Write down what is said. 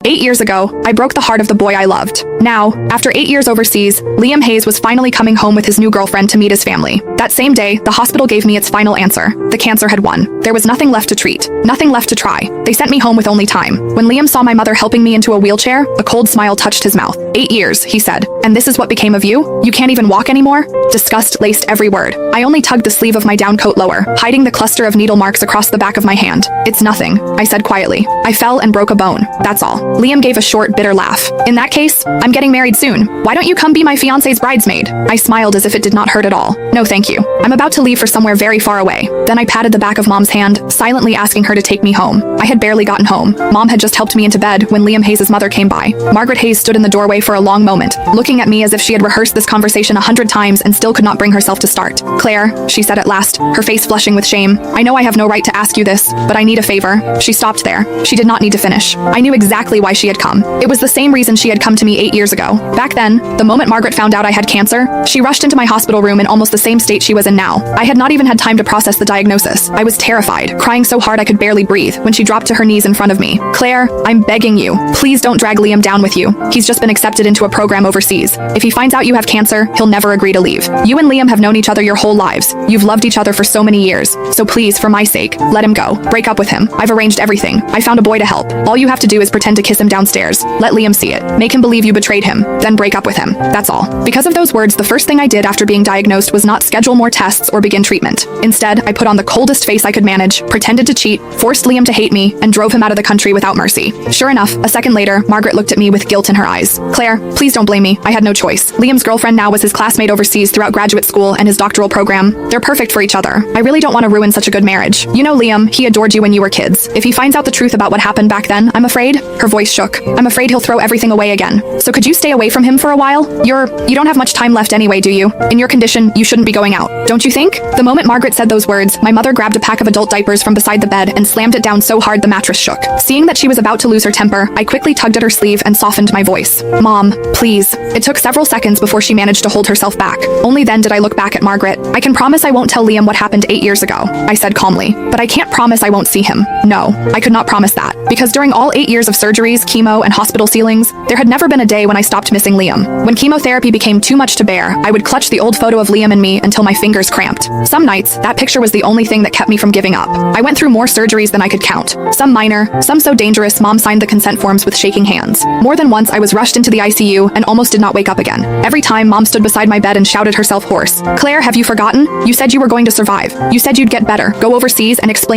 8 years ago, I broke the heart of the boy I loved. Now, after 8 years overseas, Liam Hayes was finally coming home with his new girlfriend to meet his family. That same day, the hospital gave me its final answer. The cancer had won. There was nothing left to treat, nothing left to try. They sent me home with only time. When Liam saw my mother helping me into a wheelchair, a cold smile touched his mouth. 8 years, he said. And this is what became of you? You can't even walk anymore? Disgust laced every word. I only tugged the sleeve of my down coat lower, hiding the cluster of needle marks across the back of my hand. It's nothing, I said quietly. I fell and broke a bone. That's all. Liam gave a short, bitter laugh. In that case, I'm getting married soon. Why don't you come be my fiancé's bridesmaid? I smiled as if it did not hurt at all. No thank you. I'm about to leave for somewhere very far away. Then I patted the back of Mom's hand, silently asking her to take me home. I had barely gotten home. Mom had just helped me into bed when Liam Hayes' mother came by. Margaret Hayes stood in the doorway for a long moment, looking at me as if she had rehearsed this conversation 100 times and still could not bring herself to start. Claire, she said at last, her face flushing with shame, I know I have no right to ask you this, but I need a favor. She stopped there. She did not need to finish. I knew exactly why she had come. It was the same reason she had come to me 8 years ago. Back then, the moment Margaret found out I had cancer, she rushed into my hospital room in almost the same state she was in now. I had not even had time to process the diagnosis. I was terrified, crying so hard I could barely breathe when she dropped to her knees in front of me. Claire, I'm begging you. Please don't drag Liam down with you. He's just been accepted into a program overseas. If he finds out you have cancer, he'll never agree to leave. You and Liam have known each other your whole lives. You've loved each other for so many years. So please, for my sake, let him go. Break up with him. I've arranged everything. I found a boy to help. All you have to do is pretend to kiss him downstairs. Let Liam see it. Make him believe you betrayed him. Then break up with him. That's all. Because of those words, the first thing I did after being diagnosed was not schedule more tests or begin treatment. Instead, I put on the coldest face I could manage, pretended to cheat, forced Liam to hate me, and drove him out of the country without mercy. Sure enough, a second later, Margaret looked at me with guilt in her eyes. Claire, please don't blame me. I had no choice. Liam's girlfriend now was his classmate overseas throughout graduate school and his doctoral program. They're perfect for each other. I really don't want to ruin such a good marriage. You know Liam, he adored you when you were kids. If he finds out the truth about what happened back then, I'm afraid, her voice shook. I'm afraid he'll throw everything away again. So could you stay away from him for a while? You don't have much time left anyway, do you? In your condition, you shouldn't be going out. Don't you think? The moment Margaret said those words, my mother grabbed a pack of adult diapers from beside the bed and slammed it down so hard the mattress shook. Seeing that she was about to lose her temper, I quickly tugged at her sleeve and softened my voice. Mom, please. It took several seconds before she managed to hold herself back. Only then did I look back at Margaret. I can promise I won't tell Liam what happened 8 years ago, I said calmly. But I can't promise I won't see him. No, I could not promise that. Because during all 8 years of surgeries, chemo, and hospital ceilings, there had never been a day when I stopped missing Liam. When chemotherapy became too much to bear, I would clutch the old photo of Liam and me until my fingers cramped. Some nights, that picture was the only thing that kept me from giving up. I went through more surgeries than I could count. Some minor, some so dangerous Mom signed the consent forms with shaking hands. More than once I was rushed into the ICU and almost did not wake up again. Every time Mom stood beside my bed and shouted herself hoarse. Claire, have you forgotten? You said you were going to survive. You said you'd get better, go overseas and explain